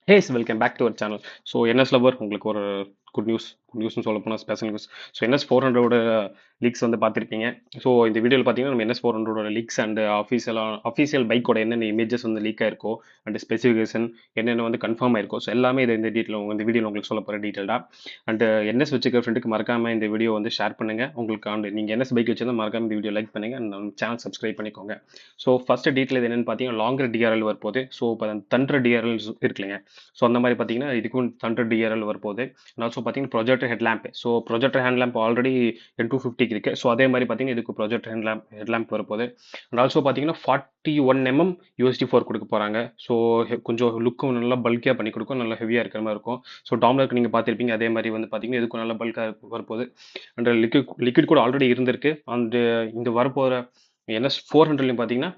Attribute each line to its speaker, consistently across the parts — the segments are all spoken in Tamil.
Speaker 1: Has welcome back to our channel. So NS lover உங்களுக்கு ஒரு குட் நியூஸ்னு சொல்ல போனால் special news. So NS 400 leaks வந்து பார்த்துருப்பீங்க. ஸோ இந்த வீடியோவில் பார்த்தீங்கன்னா நம்ம NS 400 லீக்ஸ் அண்ட் அஃபீஷியல் பைக்கோட என்னென்ன இமேஜஸ் வந்து லீக் ஆயிருக்கோ அண்ட் ஸ்பெசிஃபிகேஷன் என்னென்ன வந்து கன்ஃபார்ம் ஆயிருக்கோ ஸோ எல்லாமே இது இந்த இந்த வீடியோவில் உங்களுக்கு சொல்ல போகிற டீட்டெயிலாக. அண்ட் NS வச்சுக்கிற ஃப்ரெண்டுக்கு மறக்காமல் இந்த வீடியோ வந்து ஷேர் பண்ணுங்கள். உங்களுக்கு அண்ட் நீங்கள் NS பைக் வச்சிருந்தா மறக்காம இந்த வீடியோ லைக் பண்ணுங்கள் அண்ட் நம்ம சேனல் சப்ஸ்கிரைப் பண்ணிக்கோங்க. ஸோ ஃபர்ஸ்ட் டீட்டெயில் இது என்னென்னு பார்த்தீங்கன்னா லாங்கர் டிஆர்எல் வரப்போகுது. ஸோ இப்போ தண்டர் டிஆர்எல் இருக்கு இல்லைங்க. ஸோ அந்த மாதிரி பார்த்தீங்கன்னா இதுக்கும் தண்டர் டிஆர்எல் வரப்போகுது. அண்ட் ஆல்சோ பார்த்தீங்கன்னா projector head lamp. So projector hand lamp already N250 இருக்கு. ஸோ அதே மாதிரி பார்த்தீங்கன்னா இதுக்கு ப்ரொஜெக்டர் ஹெட் லேம்ப் வரப்போகுது. அண்ட் ஆல்சோ பார்த்தீங்கன்னா 41mm USB4 கொடுக்க போகிறாங்க. ஸோ கொஞ்சம் லுக்கும் நல்லா பல்கியாக பண்ணி கொடுக்கும், நல்லா ஹெவியாக இருக்கிற மாதிரி இருக்கும். ஸோ டாம்லருக்கு நீங்கள் பார்த்துருப்பீங்க, அதே மாதிரி வந்து பார்த்தீங்கன்னா இதுக்கும் நல்லா பல்காக வரப்போகுது. அண்ட் லிக்விட் கூட ஆல்ரெடி இருந்திருக்கு. அண்ட் இந்த வரப்போகிற NS 400 பார்த்தீங்கன்னா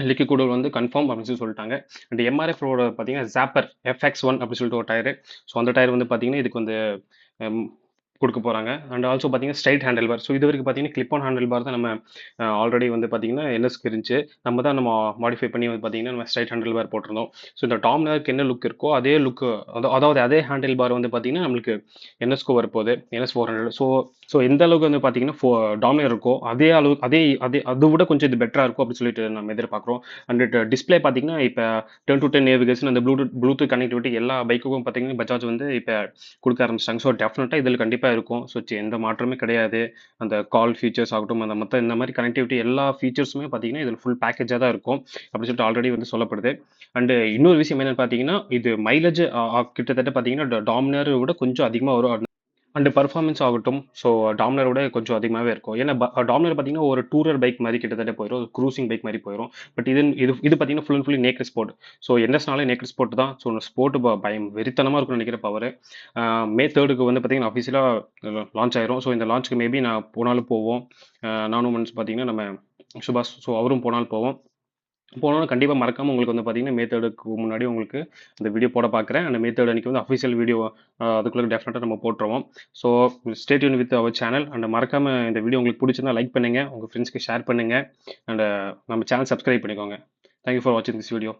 Speaker 1: லிக்விட் கூட வந்து கன்ஃபார்ம் அப்படின்னு சொல்லி சொல்லிட்டாங்க. அண்ட் எம்ஆர்எஃபோட பார்த்தீங்கன்னா ஜாப்பர் FX1 அப்படின்னு சொல்லிட்டு ஒரு டயரு. ஸோ அந்த டயர் வந்து பார்த்தீங்கன்னா இதுக்கு வந்து கொடுக்க போகிறாங்க. அண்ட் ஆல்சோ பார்த்தீங்கன்னா ஸ்ட்ரைட் ஹேண்டில் பார். ஸோ இது வரைக்கும் பார்த்தீங்கன்னா கிளிப் ஆன் ஹேண்டில் பார் தான் நம்ம ஆல்ரெடி வந்து பார்த்தீங்கன்னா NSக்கு இருந்துச்சு. நம்ம மாடிஃபை பண்ணி வந்து பார்த்தீங்கன்னா நம்ம ஸ்ட்ரைட் ஹேண்டில் பார் போட்டிருந்தோம். ஸோ இந்த டாம்னருக்கு என்ன லுக் இருக்கோ அதே லுக், அதாவது அதே ஹேண்டில் பார் வந்து பார்த்தீங்கன்னா நம்மளுக்கு NSக்கு வரப்போகுது NS 400. ஸோ எந்த அளவுக்கு வந்து பார்த்தீங்கன்னா டாமினர் இருக்கோ அதே அளவு அதை விட கொஞ்சம் இது பெட்டராக இருக்கும் அப்படின்னு சொல்லிட்டு நம்ம எதிர்பார்க்குறோம். அண்ட் டிஸ்பிளே பார்த்தீங்கன்னா இப்போ 10-10 நேவிகேஷன் அந்த ப்ளூடூத் கனெக்டிவிட்டி எல்லா பைக்குக்கும் பார்த்தீங்கன்னா பஜாஜ் வந்து இப்போ கொடுக்க ஆரம்பிச்சிட்டாங்க. ஸோ டெஃபினட்டாக இதில் கண்டிப்பாக இருக்கும். ஸோ எந்த மாற்றமே கிடையாது. அந்த கால் ஃபீச்சர்ஸ் ஆகட்டும், அந்த மற்ற இந்த மாதிரி கனெக்டிவிட்டி எல்லா ஃபீச்சர்ஸுமே பார்த்தீங்கன்னா இதில் ஃபுல் பேக்கேஜாக தான் இருக்கும் அப்படின்னு சொல்லிட்டு ஆல்ரெடி வந்து சொல்லப்படுது. அண்டு இன்னொரு விஷயம் என்னென்னு பார்த்தீங்கன்னா இது மைலேஜ் கிட்டத்தட்ட பார்த்தீங்கன்னா டாமினரை விட கொஞ்சம் அதிகமாக வரும். அண்ட் பர்ஃபார்மன்ஸ் ஆகட்டும், ஸோ டாமினரோட கொஞ்சம் அதிகமாகவே இருக்கும். ஏன்னா டாமினர் பார்த்தீங்கன்னா ஒரு டூரர் பைக் மாதிரி கிட்டத்தட்ட போயிடும், ஒரு க்ரூசிங் பைக் மாதிரி போயிடும். பட் இது இது இது பார்த்தீங்கன்னா full and fully naked sport. So NSனாலே நேக்கட் ஸ்போர்ட் தான். ஸோ ஸ்போர்ட் பயம் வெறித்தனமாக இருக்கும்னு நினைக்கிற பவர். May 3 வந்து பார்த்தீங்கன்னா அஃபீஷியலாக லான்ச் ஆயிரும். ஸோ இந்த லான்ச்சுக்கு மேபி நான் போனாலும் போவோம். நானும் மன்ஸ் பார்த்தீங்கன்னா நம்ம சுபாஷ், ஸோ அவரும் போனாலும் போவோம். போனோன்னா கண்டிப்பாக மறக்காமல் உங்களுக்கு வந்து பார்த்தீங்கன்னா May 3 முன்னாடி உங்களுக்கு இந்த வீடியோ போட பார்க்குறேன். அந்த May 3 அன்றைக்கி வந்து அஃபீஷியல் வீடியோ அதுக்குள்ளே டெஃபினட்டாக நம்ம போட்டுருவோம். So stay tune with our channel. And மறக்காமல் இந்த வீடியோ உங்களுக்கு பிடிச்சிருந்தா லைக் பண்ணுங்கள், உங்கள் ஃப்ரெண்ட்ஸ்க்கு ஷேர் பண்ணுங்கள். அண்ட் நம்ம சேனல் சப்ஸ்கிரைப் பண்ணிக்கோங்க. தேங்க்யூ ஃபார் வாட்சிங் திஸ் வீடியோ.